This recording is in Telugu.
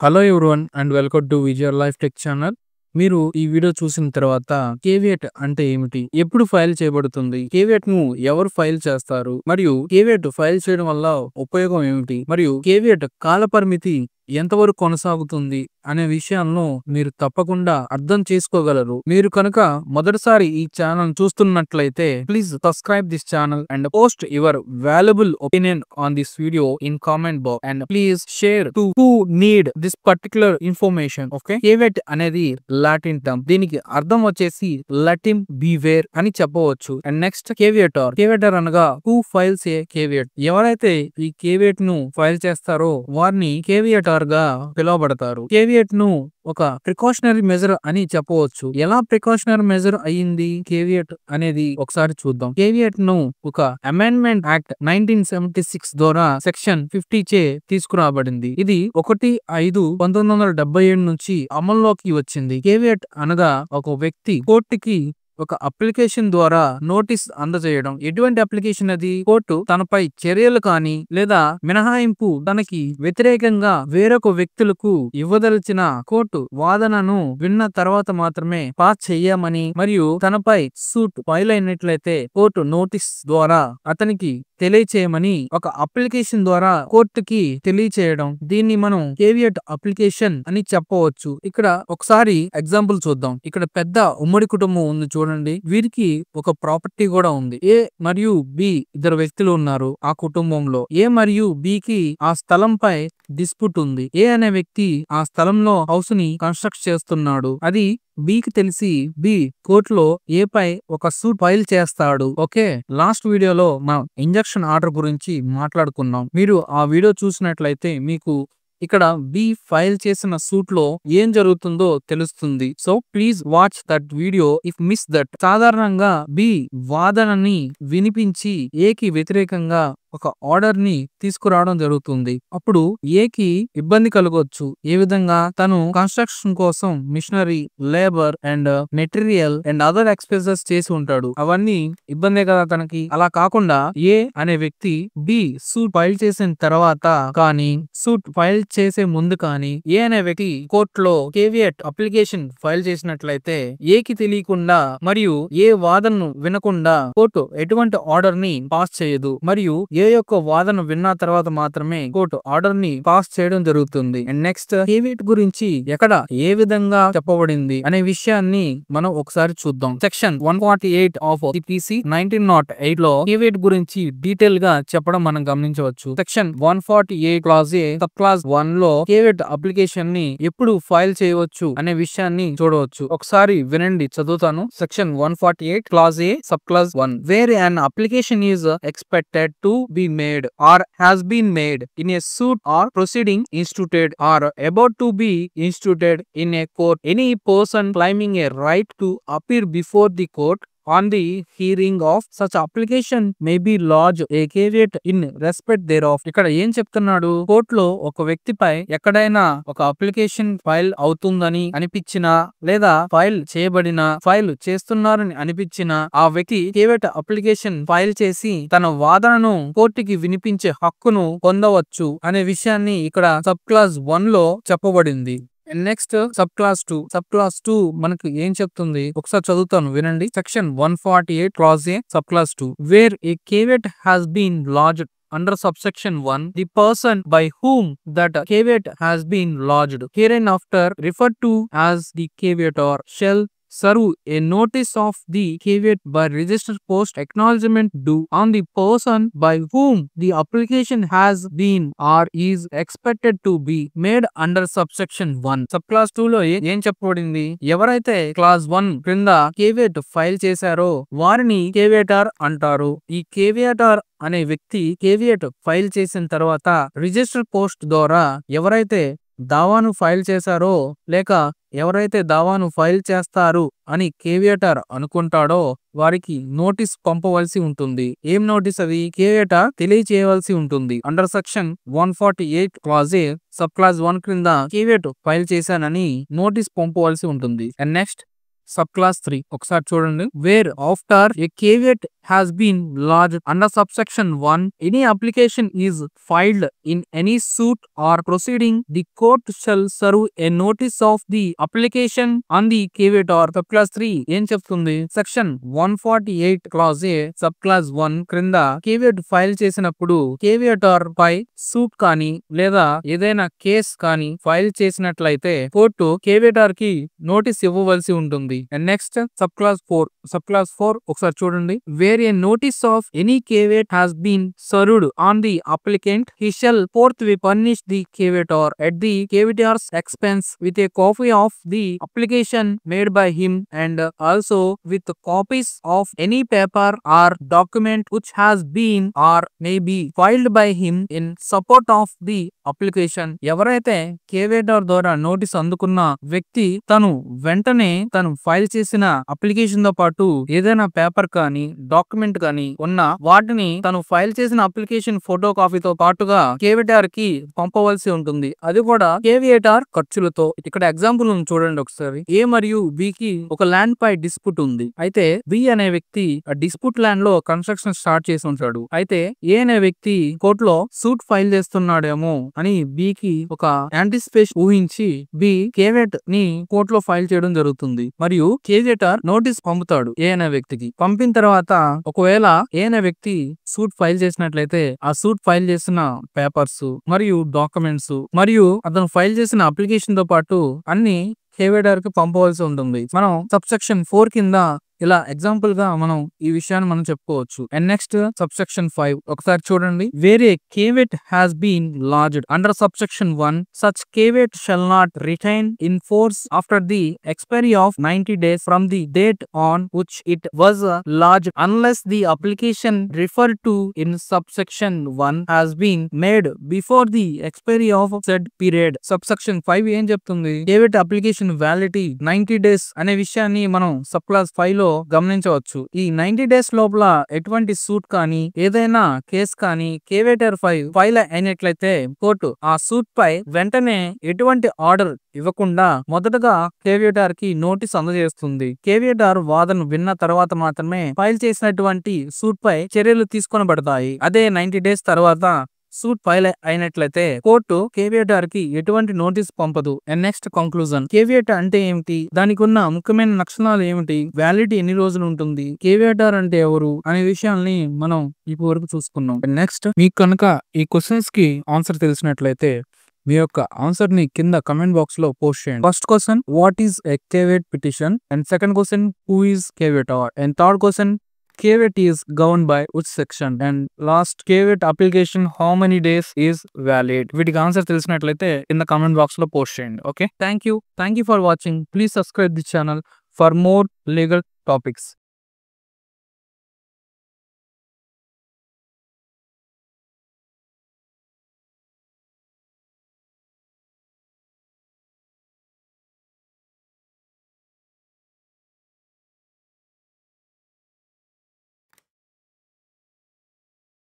Hello everyone and welcome to Vijayar life tech channel. మీరు ఈ వీడియో చూసిన తర్వాత కేవియట్ అంటే ఏమిటి, ఎప్పుడు ఫైల్ చేయబడుతుంది, కేవియట్ ను ఎవరు ఫైల్ చేస్తారు, మరియు కేవియట్ ఫైల్ చేయడం వల్ల ఉపయోగం ఏమిటి, మరియు కేవియట్ కాల పరిమితి ఎంతవరకు కొనసాగుతుంది అనే విషయాలను మీరు తప్పకుండా అర్థం చేసుకోగలరు. మీరు కనుక మొదటిసారి ఈ ఛానల్ చూస్తున్నట్లయితే please subscribe this channel and post your valuable opinion on this video in comment box and please share to who need this particular information. Okay, caveat అనేది లాటిన్ టర్మ్. దీనికి అర్థం వచ్చేసి లెట్ బివేర్ అని చెప్పవచ్చు. అండ్ నెక్స్ట్ కేవియటర్ అనగా హూ ఫైల్స్ ఏ కేవియట్. ఎవరైతే ఈ కేవియట్ ను ఫైల్ చేస్తారో వారిని కేవియటర్ గా పిలువబడతారు. కేవియట్ ను ఒక ప్రికాషనరీ మెజర్ అని చెప్పవచ్చు. ఎలా ప్రికాషనరీ మెజర్ అయ్యింది కేవియట్ అనేది ఒకసారి చూద్దాం. కేవియట్ ను ఒక అమెండ్మెంట్ యాక్ట్ 1976 ద్వారా సెక్షన్ 50 చే తీసుకురాబడింది. ఇది 1/5/1977 నుంచి అమల్లోకి వచ్చింది. కేవియట్ అనగా ఒక వ్యక్తి కోర్టుకి ఒక అప్లికేషన్ ద్వారా నోటీస్ అందజేయడం. ఎటువంటి అప్లికేషన్ అది? కోర్టు తనపై చర్యలు కానీ లేదా మినహాయింపు తనకి వ్యతిరేకంగా వేరొక వ్యక్తులకు ఇవ్వదలిచిన కోర్టు వాదనను విన్న తర్వాత మాత్రమే పాస్ చెయ్యమని, మరియు తనపై సూట్ ఫైల్ అయినట్లయితే కోర్టు నోటీస్ ద్వారా అతనికి తెలియచేయమని ఒక అప్లికేషన్ ద్వారా కోర్టుకి తెలియచేయడం. దీన్ని మనం కేవియట్ అప్లికేషన్ అని చెప్పవచ్చు. ఇక్కడ ఒకసారి ఎగ్జాంపుల్ చూద్దాం. ఇక్కడ పెద్ద ఉమ్మడి కుటుంబం ఉంది చూడండి. వీరికి ఒక ప్రాపర్టీ కూడా ఉంది. ఏ మరియు బి ఇద్దరు వ్యక్తులు ఉన్నారు ఆ కుటుంబంలో. ఏ మరియు బి కి ఆ స్థలంపై డిస్ప్యూట్ ఉంది. ఏ అనే వ్యక్తి ఆ స్థలంలో హౌస్ ని కన్స్ట్రక్ట్ చేస్తున్నాడు. అది బికి తెలిసి బి కోర్టులో ఏ పై ఒక సూట్ ఫైల్ చేస్తాడు. ఓకే, లాస్ట్ వీడియోలో మనం ఇంజక్షన్ ఆర్డర్ గురించి మాట్లాడుకున్నాం. మీరు ఆ వీడియో చూసినట్లయితే మీకు ఇక్కడ బి ఫైల్ చేసిన సూట్ లో ఏం జరుగుతుందో తెలుస్తుంది. So please watch that video if miss that. సాధారణంగా బి వాదనని వినిపించి ఏకి వ్యతిరేకంగా ఒక ఆర్డర్ ని తీసుకురావడం జరుగుతుంది. అప్పుడు ఏకి ఇబ్బంది కలగొచ్చు. ఏ విధంగా? తను కన్స్ట్రక్షన్ కోసం machinery, labour and material and other expenses చేసి ఉంటాడు. అవన్నీ ఇబ్బందే కదా తనకి. అలా కాకుండా ఏ అనే వ్యక్తి బి సూట్ ఫైల్ చేసిన తర్వాత కానీ, సూట్ ఫైల్ చేసే ముందు కానీ ఏ అనే వ్యక్తి కోర్టులో కేవియట్ అప్లికేషన్ ఫైల్ చేసినట్లయితే ఏకి తెలియకుండా మరియు ఏ వాదనను వినకుండా కోర్టు ఎటువంటి ఆర్డర్ ని పాస్ చేయదు. మరియు ఏ యొక్క వాదన విన్న తర్వాత మాత్రమే కోర్టు ఆర్డర్ ని పాస్ చేయడం జరుగుతుంది. అండ్ నెక్స్ట్ కేవియట్ గురించి ఎక్కడ ఏ విధంగా చెప్పబడింది అనే విషయాన్ని మనం ఒకసారి చూద్దాం. సెక్షన్ 148 ఆఫ్ సిపిసి 1908 లో కేవియట్ గురించి డీటెయిల్ గా చెప్పడం మనం గమనించవచ్చు. Section 148 clause A sub clause 1 లో కేవియట్ అప్లికేషన్ ని ఎప్పుడు ఫైల్ చేయవచ్చు అనే విషయాన్ని చూడవచ్చు. ఒకసారి వినండి, చదువుతాను. Section 148 clause A sub clause 1 where an application is expected to be made or has been made in a suit or proceeding instituted or about to be instituted in a court, any person claiming a right to appear before the court on the hearing of such application may be lodged a caveat in respect thereof. ఇక్కడ ఏం చెప్తున్నాడు? కోర్టులో ఒక వ్యక్తిపై ఎక్కడైనా ఒక అప్లికేషన్ ఫైల్ అవుతుందని అనిపించినా లేదా ఫైల్ చేయబడిన ఫైల్ చేస్తున్నారని అనిపించినా ఆ వ్యక్తి కేవియట్ అప్లికేషన్ ఫైల్ చేసి తన వాదనను కోర్టుకి వినిపించే హక్కును పొందవచ్చు అనే విషయాన్ని ఇక్కడ సబ్ క్లాజ్ 1 లో చెప్పబడింది. నెక్స్ట్ సబ్ క్లాస్ 2 మనకు ఏం చెప్తుంది ఒకసారి చదువుతాను, వినండి. Section 148 clause A sub clause 2 where a caveat has been lodged under subsection 1, the person by whom that caveat has been lodged hereinafter referred to as the caveator shall serve a notice of the caveat by registered post acknowledgement due on the person by whom the application has been or is expected to be made under subsection 1. Sub clause 2 లో ఏం చెప్పబడింది? ఎవరైతే క్లాస్ 1 క్రింద కేవియట్ ఫైల్ చేశారో వారిని కేవియటర్ అంటారు. ఈ కేవియటర్ అనే వ్యక్తి కేవియట్ ఫైల్ చేసిన తర్వాత రిజిస్టర్ పోస్ట్ ద్వారా ఎవరైతే దావాను ఫైల్ చేశారో లేక ఎవరైతే దావాను ఫైల్ చేస్తారు అని కేవియటర్ అనుకుంటాడో వారికి నోటీస్ పంపవలసి ఉంటుంది. ఏం నోటీస్ అది? కేవియటర్ తెలియచేయవలసి ఉంటుంది. Under section 148 clause A sub clause 1 క్రింద కేవియట్ ఫైల్ చేశానని నోటీస్ పంపవలసి ఉంటుంది. అండ్ నెక్స్ట్ సబ్ క్లాస్ 3 ఒకసారి చూడండి. Where after a caveat has been lodged under subsection 1, any application is filed in any suit or proceeding, the court shall serve a notice of the application on the caveat or subclass 3 ఏం చెప్తుంది? Section 148 clause A sub class 1 క్రింద కేవియట్ ఫైల్ చేసినప్పుడు కేవియటార్ పై సూట్ కానీ లేదా ఏదైనా కేస్ కానీ ఫైల్ చేసినట్లయితే కోర్టు కేవియటార్ కి నోటీస్ ఇవ్వవలసి ఉంటుంది. అండ్ నెక్స్ట్ సబ్ క్లాస్ 4 ఒకసారి చూడండి. where a notice of any caveat has been served on the applicant, he shall forthwith furnish the caveator at the caveator's expense with a copy of the application made by him and also with copies of any paper or document which has been or may be filed by him in support of the application. ఎవరైతే కేవియటార్ ద్వారా నోటీస్ అందుకున్న వ్యక్తి తను వెంటనే తను ఫైల్ చేసిన అప్లికేషన్ తో పాటు ఏదైనా పేపర్ కానీ డాక్యుమెంట్ కానీ ఉన్న వాటిని తను ఫైల్ చేసిన అప్లికేషన్ ఫోటో కాపీతో పాటుగా కేవియటార్ కి పంపవలసి ఉంటుంది. అది కూడా కేవియటార్ ఖర్చులతో. ఇక్కడ ఎగ్జాంపుల్ చూడండి ఒకసారి. ఏ మరియు బి కి ఒక ల్యాండ్ పై డిస్ప్యూట్ ఉంది. అయితే బి అనే వ్యక్తి ఆ డిస్ప్యూట్ ల్యాండ్ లో కన్స్ట్రక్షన్ స్టార్ట్ చేసి ఉంటాడు. అయితే ఏ అనే వ్యక్తి కోర్టులో సూట్ ఫైల్ చేస్తున్నాడేమో అని బి కి ఒక యాంటిసిపేషన్ ఊహించి బి కేవియట్ ని కోర్టులో ఫైల్ చేయడం జరుగుతుంది. మరియు కేవియటార్ నోటీస్ పంపుతాడు ఏ అనే వ్యక్తికి. పంపిన తర్వాత ఒకవేళ ఏ అనే వ్యక్తి సూట్ ఫైల్ చేసినట్లయితే ఆ సూట్ ఫైల్ చేసిన పేపర్స్ మరియు డాక్యుమెంట్స్ మరియు అతను ఫైల్ చేసిన అప్లికేషన్ తో పాటు అన్ని కేవియటార్ కి పంపవలసి ఉంటుంది. మనం సబ్సెక్షన్ 4 కింద ఇలా ఎగ్జాంపుల్ గా మనం ఈ విషయాన్ని మనం చెప్పుకోవచ్చు. అండ్ నెక్స్ట్ సబ్సెక్షన్ 5 ఒకసారి చూడండి. వేరే caveat has been lodged under subsection 1, such caveat shall not retain in force after the expiry of 90 days from the date on which it was lodged unless the application referred to in subsection 1 has been made before the expiry of said period. Subsection 5 ఏం చెప్తుంది? కేవియట్ అప్లికేషన్ వ్యాలిడిటీ 90 డేస్ అనే విషయాన్ని మనం సబ్ క్లాస్ 5 లో గమనించవచ్చు. ఈ 90 డేస్ లోపల ఎటువంటి సూట్ కానీ ఏదైనా కేస్ కానీ కేవియటార్ ఫైల్ అయినట్లయితే కోర్టు ఆ సూట్ పై వెంటనే ఎటువంటి ఆర్డర్ ఇవ్వకుండా మొదటగా కేవియటార్ కి నోటీస్ అందజేస్తుంది. కేవియటార్ వాదన విన్న తర్వాత మాత్రమే ఫైల్ చేసినటువంటి సూట్ పై చర్యలు తీసుకొనబడతాయి. అదే 90 డేస్ తర్వాత సూట్ ఫైల్ అయినట్లయితే కోర్టు కేవియటార్ కి ఎటువంటి నోటీస్ పంపదు. And next conclusion. కేవియట్ అంటే ఏమిటి? దానికి ఉన్న ముఖ్యమైన లక్షణాలు ఏమిటి? వ్యాలిడిటీ ఎన్ని రోజులు ఉంటుంది? కేవియటార్ అంటే ఎవరు అనే విషయాల్ని మనం ఇప్పటి వరకు చూసుకున్నాం. నెక్స్ట్ మీకు కనుక ఈ క్వశ్చన్స్ కి ఆన్సర్ తెలిసినట్లయితే మీ యొక్క ఆన్సర్ ని కింద కమెంట్ బాక్స్ లో పోస్ట్ చేయండి. First question, what is a caveat petition? And second question, who is caveator? And third question, caveat is governed by which section? And last, caveat application how many days is valid? వీటికి ఆన్సర్ తెలిసినట్లయితే కింద కామెంట్ బాక్స్ లో పోస్ట్ చేయండి. Okay, thank you for watching. Please subscribe the channel for more legal topics.